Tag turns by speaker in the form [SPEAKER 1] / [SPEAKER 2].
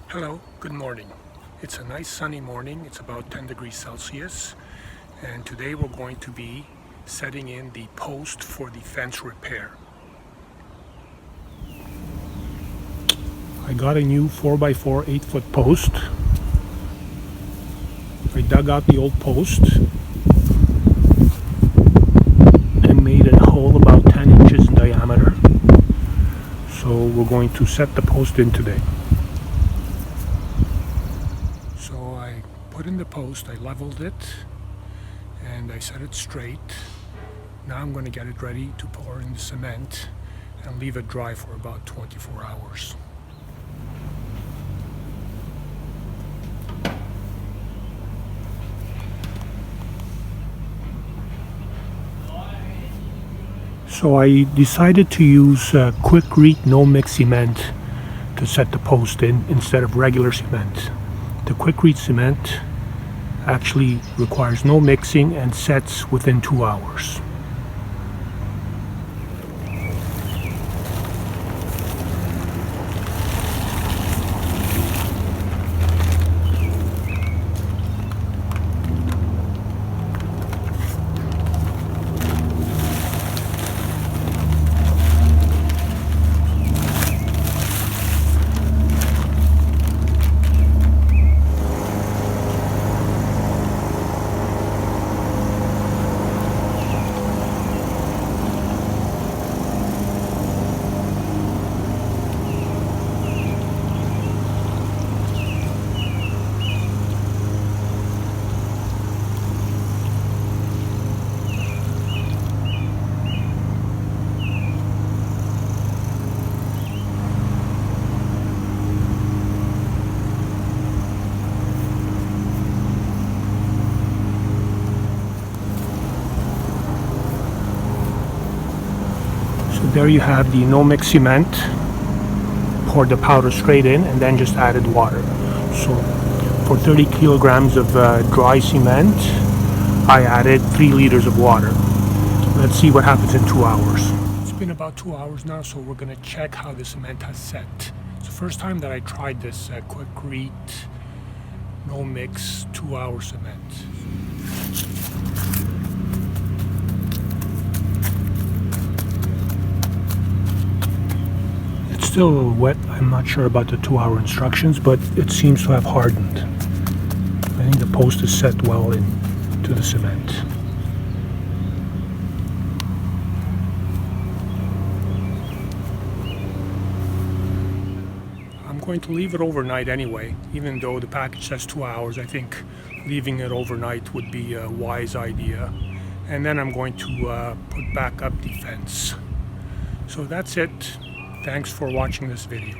[SPEAKER 1] Hello, good morning. It's a nice sunny morning. It's about 10 degrees Celsius, and today we're going to be setting in the post for the fence repair. I got a new 4x4 8-foot post. I dug out the old post and made a hole about 10 inches in diameter. So we're going to set the post in today. So I put in the post, I leveled it, and I set it straight. Now I'm going to get it ready to pour in the cement and leave it dry for about 24 hours. So I decided to use Quickrete no-mix cement to set the post in instead of regular cement. The Quickrete cement actually requires no mixing and sets within 2 hours. So there you have the no-mix cement. Poured the powder straight in and then just added water. So for 30 kilograms of dry cement, I added 3 liters of water. Let's see what happens in 2 hours. It's been about 2 hours now, so we're going to check how the cement has set. It's the first time that I tried this Quickrete no-mix 2-hour cement. Still a little wet. I'm not sure about the 2-hour instructions, but it seems to have hardened. I think the post is set well into the cement. I'm going to leave it overnight anyway. Even though the package says 2 hours, I think leaving it overnight would be a wise idea. And then I'm going to put back up the fence. So that's it. Thanks for watching this video.